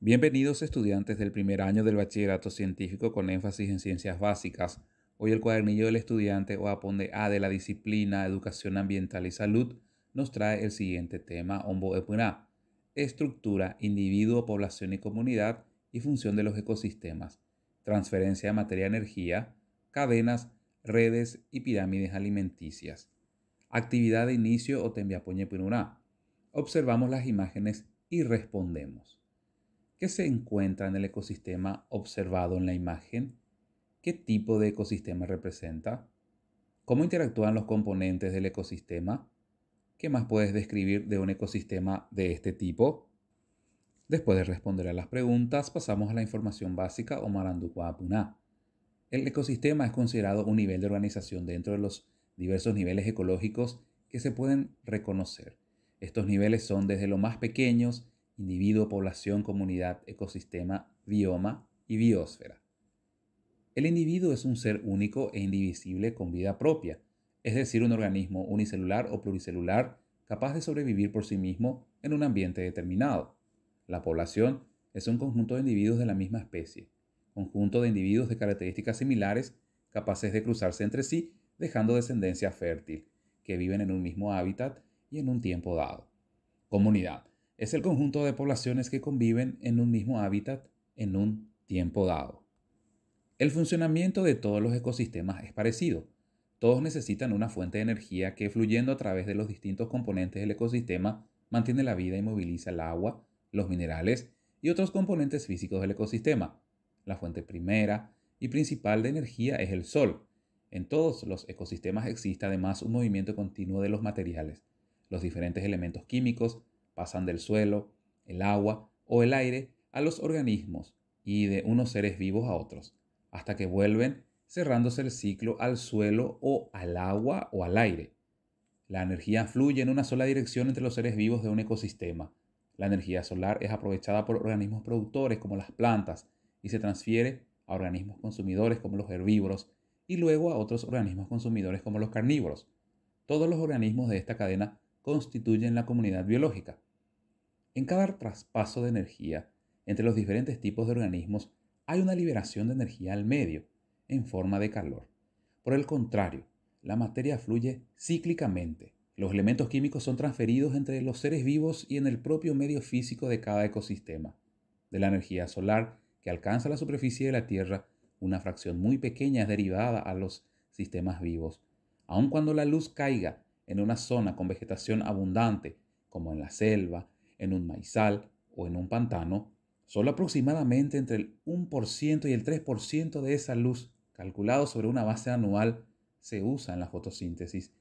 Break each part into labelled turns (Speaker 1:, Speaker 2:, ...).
Speaker 1: Bienvenidos estudiantes del primer año del bachillerato científico con énfasis en ciencias básicas. Hoy el cuadernillo del estudiante o aponde A de la disciplina Educación Ambiental y Salud nos trae el siguiente tema, Ombo Epuna: estructura, individuo, población y comunidad y función de los ecosistemas, transferencia de materia-energía, cadenas, redes y pirámides alimenticias. Actividad de inicio o Tembiapoñe Punurá. Observamos las imágenes y respondemos. ¿Qué se encuentra en el ecosistema observado en la imagen? ¿Qué tipo de ecosistema representa? ¿Cómo interactúan los componentes del ecosistema? ¿Qué más puedes describir de un ecosistema de este tipo? Después de responder a las preguntas, pasamos a la información básica o Maranducuapuna. El ecosistema es considerado un nivel de organización dentro de los diversos niveles ecológicos que se pueden reconocer. Estos niveles son desde los más pequeños: individuo, población, comunidad, ecosistema, bioma y biosfera. El individuo es un ser único e indivisible con vida propia, es decir, un organismo unicelular o pluricelular capaz de sobrevivir por sí mismo en un ambiente determinado. La población es un conjunto de individuos de la misma especie, conjunto de individuos de características similares capaces de cruzarse entre sí, dejando descendencia fértil, que viven en un mismo hábitat y en un tiempo dado. Comunidad es el conjunto de poblaciones que conviven en un mismo hábitat en un tiempo dado. El funcionamiento de todos los ecosistemas es parecido. Todos necesitan una fuente de energía que, fluyendo a través de los distintos componentes del ecosistema, mantiene la vida y moviliza el agua, los minerales y otros componentes físicos del ecosistema. La fuente primera y principal de energía es el sol. En todos los ecosistemas existe además un movimiento continuo de los materiales. Los diferentes elementos químicos pasan del suelo, el agua o el aire a los organismos y de unos seres vivos a otros, hasta que vuelven, cerrándose el ciclo al suelo o al agua o al aire. La energía fluye en una sola dirección entre los seres vivos de un ecosistema. La energía solar es aprovechada por organismos productores como las plantas y se transfiere a organismos consumidores como los herbívoros y luego a otros organismos consumidores como los carnívoros. Todos los organismos de esta cadena constituyen la comunidad biológica. En cada traspaso de energía entre los diferentes tipos de organismos hay una liberación de energía al medio, en forma de calor. Por el contrario, la materia fluye cíclicamente. Los elementos químicos son transferidos entre los seres vivos y en el propio medio físico de cada ecosistema. De la energía solar que alcanza la superficie de la Tierra, una fracción muy pequeña es derivada a los sistemas vivos. Aun cuando la luz caiga en una zona con vegetación abundante, como en la selva, en un maizal o en un pantano, solo aproximadamente entre el 1% y el 3% de esa luz, calculado sobre una base anual, se usa en la fotosíntesis.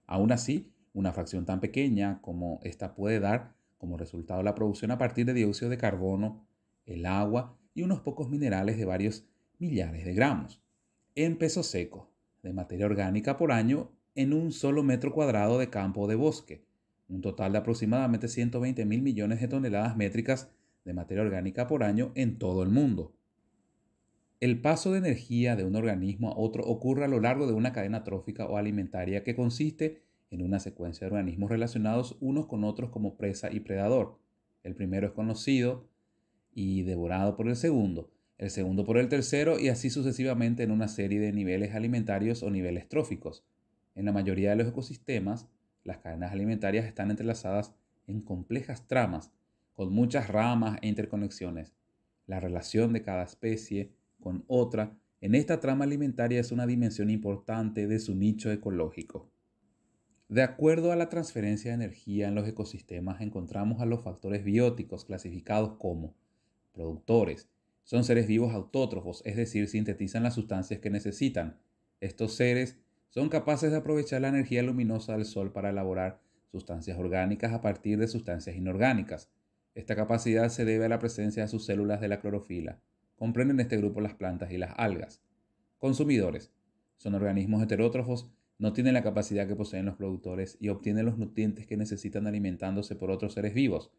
Speaker 1: Aún así, una fracción tan pequeña como esta puede dar como resultado la producción a partir de dióxido de carbono, el agua y unos pocos minerales de varios millares de gramos, en peso seco, de materia orgánica por año en un solo metro cuadrado de campo o de bosque, un total de aproximadamente 120.000 millones de toneladas métricas de materia orgánica por año en todo el mundo. El paso de energía de un organismo a otro ocurre a lo largo de una cadena trófica o alimentaria que consiste en una secuencia de organismos relacionados unos con otros como presa y predador. El primero es conocido y devorado por el segundo por el tercero y así sucesivamente en una serie de niveles alimentarios o niveles tróficos. En la mayoría de los ecosistemas, las cadenas alimentarias están entrelazadas en complejas tramas con muchas ramas e interconexiones. La relación de cada especie con otra en esta trama alimentaria es una dimensión importante de su nicho ecológico. De acuerdo a la transferencia de energía en los ecosistemas, encontramos a los factores bióticos clasificados como productores. Son seres vivos autótrofos, es decir, sintetizan las sustancias que necesitan. Estos seres son capaces de aprovechar la energía luminosa del sol para elaborar sustancias orgánicas a partir de sustancias inorgánicas. Esta capacidad se debe a la presencia de sus células de la clorofila. Comprenden este grupo las plantas y las algas. Consumidores. Son organismos heterótrofos, no tienen la capacidad que poseen los productores y obtienen los nutrientes que necesitan alimentándose por otros seres vivos.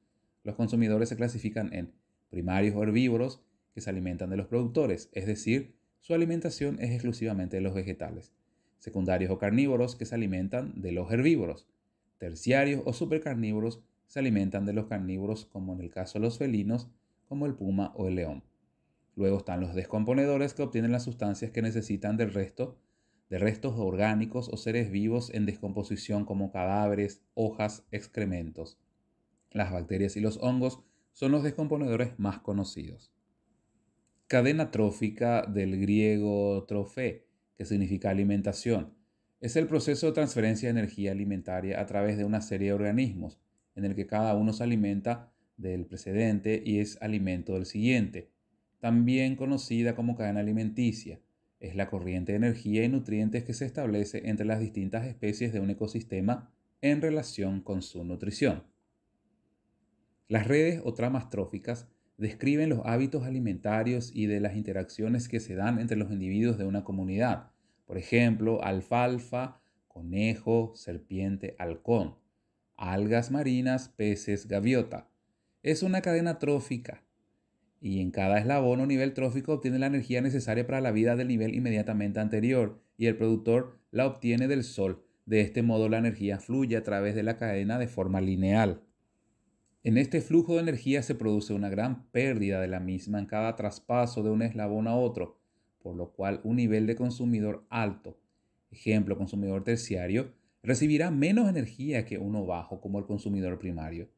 Speaker 1: Los consumidores se clasifican en primarios o herbívoros, que se alimentan de los productores, es decir, su alimentación es exclusivamente de los vegetales. Secundarios o carnívoros, que se alimentan de los herbívoros. Terciarios o supercarnívoros, se alimentan de los carnívoros, como en el caso de los felinos, como el puma o el león. Luego están los descomponedores, que obtienen las sustancias que necesitan de restos orgánicos o seres vivos en descomposición, como cadáveres, hojas, excrementos. Las bacterias y los hongos son los descomponedores más conocidos. Cadena trófica, del griego trofé, que significa alimentación. Es el proceso de transferencia de energía alimentaria a través de una serie de organismos, en el que cada uno se alimenta del precedente y es alimento del siguiente. También conocida como cadena alimenticia, es la corriente de energía y nutrientes que se establece entre las distintas especies de un ecosistema en relación con su nutrición. Las redes o tramas tróficas describen los hábitos alimentarios y de las interacciones que se dan entre los individuos de una comunidad. Por ejemplo, alfalfa, conejo, serpiente, halcón, algas marinas, peces, gaviota. Es una cadena trófica y en cada eslabón o nivel trófico obtiene la energía necesaria para la vida del nivel inmediatamente anterior y el productor la obtiene del sol. De este modo la energía fluye a través de la cadena de forma lineal. En este flujo de energía se produce una gran pérdida de la misma en cada traspaso de un eslabón a otro, por lo cual un nivel de consumidor alto, ejemplo consumidor terciario, recibirá menos energía que uno bajo como el consumidor primario.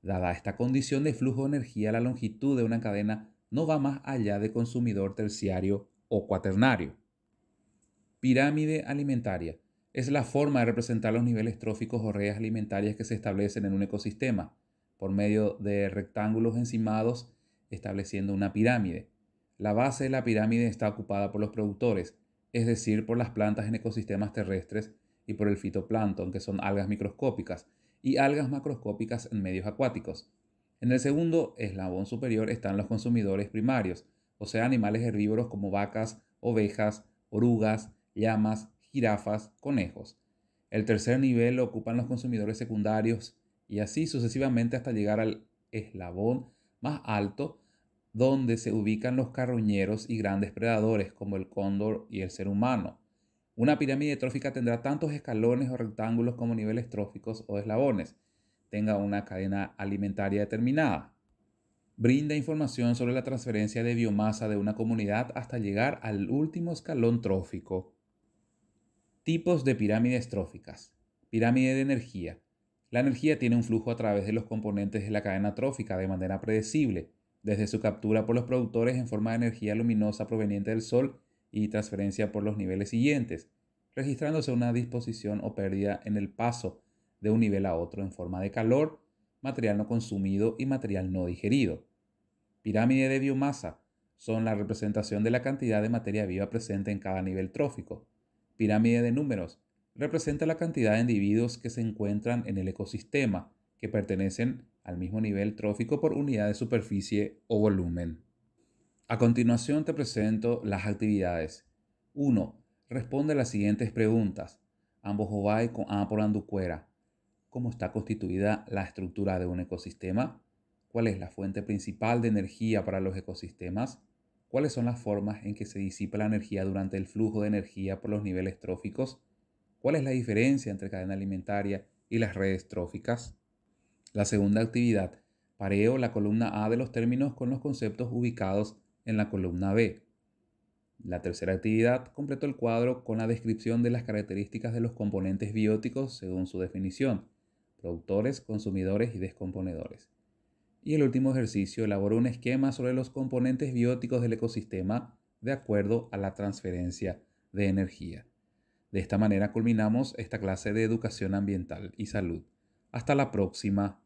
Speaker 1: Dada esta condición de flujo de energía, la longitud de una cadena no va más allá de consumidor terciario o cuaternario. Pirámide alimentaria. Es la forma de representar los niveles tróficos o redes alimentarias que se establecen en un ecosistema, por medio de rectángulos encimados, estableciendo una pirámide. La base de la pirámide está ocupada por los productores, es decir, por las plantas en ecosistemas terrestres, y por el fitoplancton, que son algas microscópicas, y algas macroscópicas en medios acuáticos. En el segundo eslabón superior están los consumidores primarios, o sea, animales herbívoros como vacas, ovejas, orugas, llamas, jirafas, conejos. El tercer nivel lo ocupan los consumidores secundarios, y así sucesivamente hasta llegar al eslabón más alto, donde se ubican los carroñeros y grandes predadores como el cóndor y el ser humano. Una pirámide trófica tendrá tantos escalones o rectángulos como niveles tróficos o eslabones. Tenga una cadena alimentaria determinada. Brinda información sobre la transferencia de biomasa de una comunidad hasta llegar al último escalón trófico. Tipos de pirámides tróficas. Pirámide de energía. La energía tiene un flujo a través de los componentes de la cadena trófica de manera predecible, desde su captura por los productores en forma de energía luminosa proveniente del sol y transferencia por los niveles siguientes, registrándose una disposición o pérdida en el paso de un nivel a otro en forma de calor, material no consumido y material no digerido. Pirámide de biomasa son la representación de la cantidad de materia viva presente en cada nivel trófico. Pirámide de números representa la cantidad de individuos que se encuentran en el ecosistema, que pertenecen al mismo nivel trófico por unidad de superficie o volumen. A continuación te presento las actividades. 1. Responde a las siguientes preguntas. Ambos ovai con A por anducuera. ¿Cómo está constituida la estructura de un ecosistema? ¿Cuál es la fuente principal de energía para los ecosistemas? ¿Cuáles son las formas en que se disipa la energía durante el flujo de energía por los niveles tróficos? ¿Cuál es la diferencia entre cadena alimentaria y las redes tróficas? La segunda actividad. Pareo la columna A de los términos con los conceptos ubicados en la columna B. La tercera actividad. Completo el cuadro con la descripción de las características de los componentes bióticos según su definición: productores, consumidores y descomponedores. Y el último ejercicio. Elabora un esquema sobre los componentes bióticos del ecosistema de acuerdo a la transferencia de energía. De esta manera culminamos esta clase de educación ambiental y salud. Hasta la próxima.